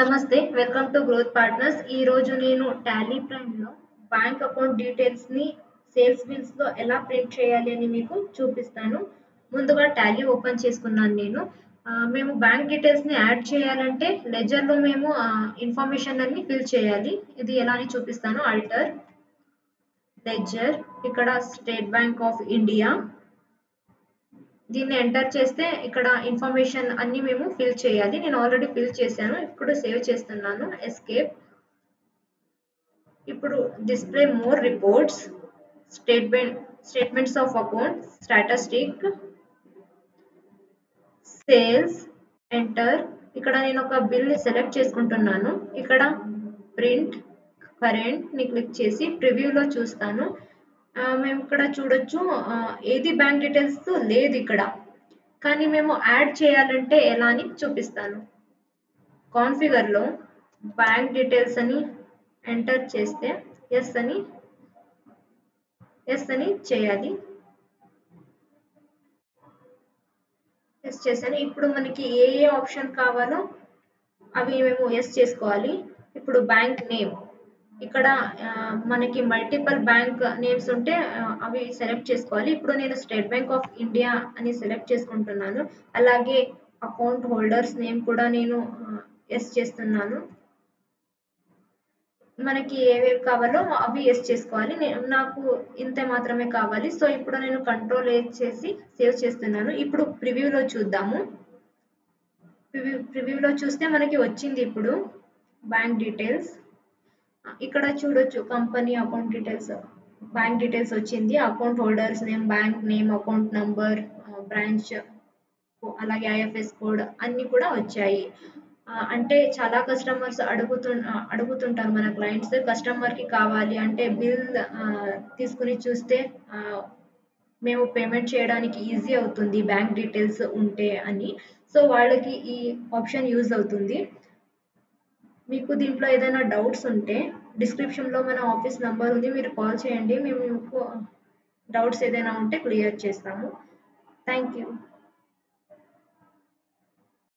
నమస్తే welcome to growth partners. ఈ రోజు నేను టాలీ ప్రైమ్ లో బ్యాంక్ అకౌంట్ డీటెయిల్స్ ని సేల్స్ బిల్స్ లో ఎలా ప్రింట్ చేయాలి అని మీకు చూపిస్తాను. ముందుగా టాలీ ఓపెన్ చేసుకున్నాను నేను. మేము బ్యాంక్ డీటెయిల్స్ ని యాడ్ చేయాలంటే లెజర్ లో మేము ఇన్ఫర్మేషన్ అన్ని ఫిల్ చేయాలి. ఇది ఎలా అని చూపిస్తాను. ఆల్టర్ లెజర్, ఇక్కడ స్టేట్ బ్యాంక్ ఆఫ్ ఇండియా, దీన్ని ఎంటర్ చేస్తే ఇక్కడ ఇన్ఫర్మేషన్ అన్ని మేము ఫిల్ చేయాలి. నేను ఆల్రెడీ ఫిల్ చేశాను. ఇప్పుడు సేవ్ చేస్తున్నాను. ఎస్కేప్. ఇప్పుడు display more reports, statements of account, statistic, sales, enter. ఇక్కడ నేను ఒక బిల్ ని సెలెక్ట్ చేసుకుంటున్నాను. ఇక్కడ ప్రింట్ కరెంట్ ని క్లిక్ చేసి ప్రివ్యూలో చూస్తాను. మేము ఇక్కడ చూడొచ్చు, ఏది బ్యాంక్ డీటెయిల్స్ లేదు ఇక్కడ, కానీ మేము యాడ్ చేయాలంటే ఎలా అని చూపిస్తాను. కాన్ఫిగర్ లో బ్యాంక్ డీటెయిల్స్ అని ఎంటర్ చేస్తే ఎస్ అని చేయాలి. ఎస్ చేశాను. ఇప్పుడు మనకి ఏ ఆప్షన్ కావాలో అవి మేము ఎస్ చేసుకోవాలి. ఇప్పుడు బ్యాంక్ నేమ్, ఇక్కడ మనకి మల్టిపుల్ బ్యాంక్ నేమ్స్ ఉంటే అవి సెలెక్ట్ చేసుకోవాలి. ఇప్పుడు నేను స్టేట్ బ్యాంక్ ఆఫ్ ఇండియా అని సెలెక్ట్ చేసుకుంటున్నాను. అలాగే అకౌంట్ హోల్డర్స్ నేమ్ కూడా నేను ఎస్ చేస్తున్నాను. మనకి ఏవేవి కావాలో అవి ఎస్ చేసుకోవాలి. నాకు ఇంత మాత్రమే కావాలి. సో ఇప్పుడు నేను కంట్రోల్ ఏ చేసి సేవ్ చేస్తున్నాను. ఇప్పుడు ప్రివ్యూలో చూద్దాము. ప్రివ్యూలో చూస్తే మనకి వచ్చింది ఇప్పుడు బ్యాంక్ డీటెయిల్స్. ఇక్కడ చూడొచ్చు company account details, bank details వచ్చింది. Account holders name, bank name, account number, branch, అలాగే ఐఎఫ్ఎస్ కోడ్ అన్ని కూడా వచ్చాయి. అంటే చాలా కస్టమర్స్ అడుగుతుంటారు మన క్లయింట్స్. కస్టమర్ కి కావాలి అంటే బిల్ తీసుకుని చూస్తే మేము పేమెంట్ చేయడానికి ఈజీ అవుతుంది బ్యాంక్ డీటెయిల్స్ ఉంటే అని. సో వాళ్ళకి ఈ ఆప్షన్ యూజ్ అవుతుంది. మీకు దీంట్లో ఏదైనా డౌట్స్ ఉంటే డిస్క్రిప్షన్లో మన ఆఫీస్ నంబర్ ఉంది, మీరు కాల్ చేయండి. మేము మీకు డౌట్స్ ఏదైనా ఉంటే క్లియర్ చేస్తాము. Thank you.